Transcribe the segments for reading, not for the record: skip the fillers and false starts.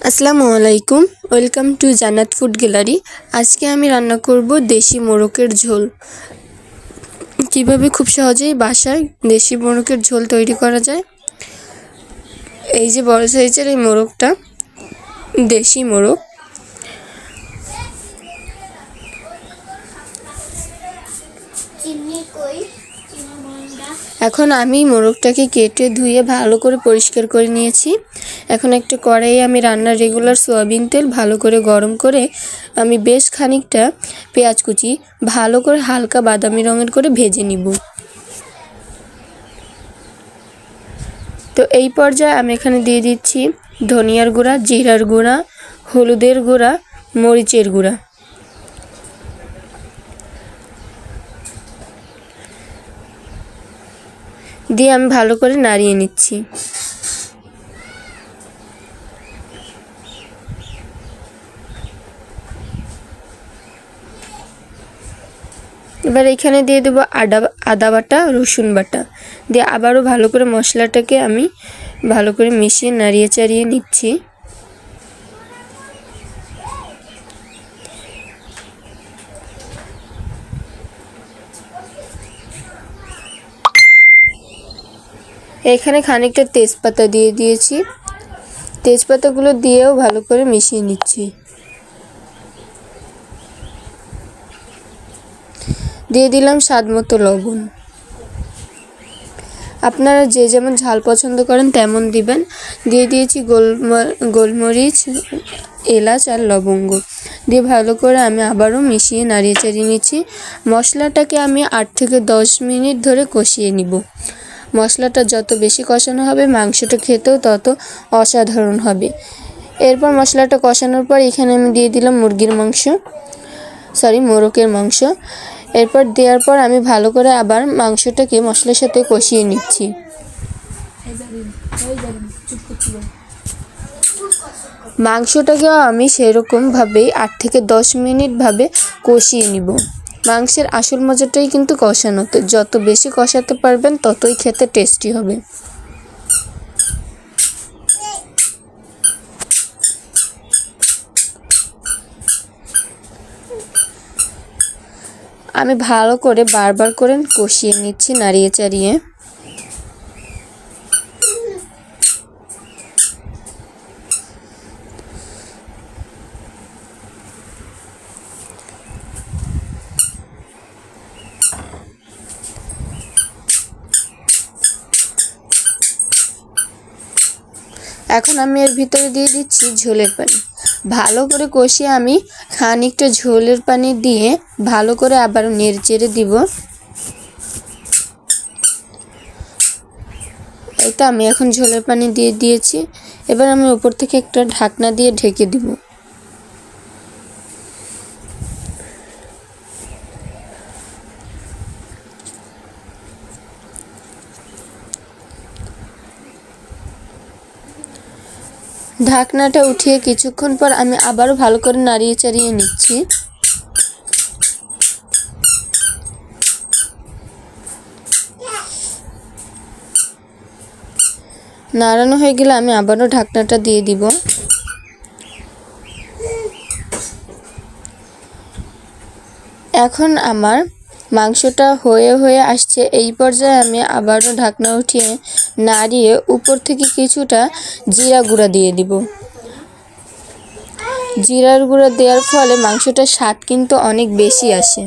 আসসালামু আলাইকুম, welcome to জান্নাত ফুড গ্যালারি। আজকে আমি রান্না করব দেশি মোরগের ঝোল। কিভাবে খুব সহজেই বাসায় দেশি মোরগের ঝোল তৈরি করা যায়। এই যে বড় সাইজের এই মোরগটা দেশি মোরগ। এখন আমি মোরগটাকে কেটে ধুয়ে ভালো করে পরিষ্কার করে নিয়েছি। এখন একটা কড়াইয়ে আমি রান্নার রেগুলার সয়াবিন তেল ভালো করে গরম করে আমি বেশ খানিকটা পেঁয়াজ কুচি ভালো করে হালকা বাদামি রঙের করে ভেজে নিব। তো এই পর্যায়ে আমি এখানে দিয়ে দিচ্ছি ধনিয়ার গুঁড়া, জিরার গুঁড়া, হলুদের গুঁড়া, মরিচের গুঁড়া। দিয়ে আমি ভালো করে নাড়িয়ে নিচ্ছি। এবার এখানে দিয়ে দেবো আদা বাটা, রসুন বাটা। দিয়ে আবারও ভালো করে মশলাটাকে আমি ভালো করে মিশিয়ে নাড়িয়ে চাড়িয়ে নিচ্ছি। এখানে খানিকটা তেজপাতা দিয়ে দিয়েছি। তেজপাতাগুলো দিয়েও ভালো করে মিশিয়ে নিচ্ছি। দিয়ে দিলাম স্বাদ মতো লবণ। আপনারা যে যেমন ঝাল পছন্দ করেন তেমন দিবেন। দিয়ে দিয়েছি গোলমরিচ, এলাচ আর লবঙ্গ। দিয়ে ভালো করে আমি আবারও মিশিয়ে নাড়িয়ে চাড়িয়ে নিচ্ছি। মশলাটাকে আমি 8 থেকে 10 মিনিট ধরে কষিয়ে নিব। মশলাটা যত বেশি কষানো হবে মাংসটা খেতেও তত অসাধারণ হবে। এরপর মশলাটা কষানোর পর এখানে আমি দিয়ে দিলাম মোরগের মাংস। এরপর দেওয়ার পর আমি ভালো করে আবার মাংসটাকে মশলার সাথে কষিয়ে নিচ্ছি। মাংসটাকেও আমি সেরকমভাবেই 8 থেকে 10 মিনিট কষিয়ে নিব। মাংসের আসল মজাটাই কিন্তু কষানোতে। যত বেশি কষাতে পারবেন ততই খেতে টেস্টি হবে। আমি ভালো করে বারবার করে কষিয়ে নিচ্ছি নাড়িয়ে চাড়িয়ে। এখন আমি এর ভিতরে দিয়ে দিচ্ছি ঝোলের পানি। ভালো করে কষিয়ে আমি খানিকটা ঝোলের পানি দিয়ে ভালো করে আবার নেড়ে চেড়ে দিব। এই তো আমি এখন ঝোলের পানি দিয়ে দিয়েছি। এবার আমি উপর থেকে একটা ঢাকনা দিয়ে ঢেকে দিব। ঢাকনাটা উঠিয়ে কিছুক্ষণ পর আমি আবারও ভালো করে নাড়িয়ে চাড়িয়ে নিচ্ছি। নাড়ানো হয়ে গেলে আমি আবারও ঢাকনাটা দিয়ে দিব। এখন আমার মাংসটা হয়ে আসছে। এই পর্যায়ে আমি আবারও ঢাকনা উঠিয়ে নাড়িয়ে উপর থেকে কিছুটা জিরা গুঁড়া দিয়ে দিব। জিরার গুঁড়া দেওয়ার ফলে মাংসটার স্বাদ কিন্তু অনেক বেশি আসে।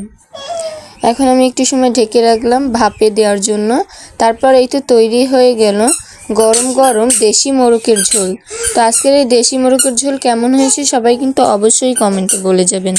এখন আমি একটু সময় ঢেকে রাখলাম ভাপে দেওয়ার জন্য। তারপর এই তো তৈরি হয়ে গেল গরম গরম দেশি মোরগের ঝোল। তো আজকের এই দেশি মোরগের ঝোল কেমন হয়েছে সবাই কিন্তু অবশ্যই কমেন্টে বলে যাবেন।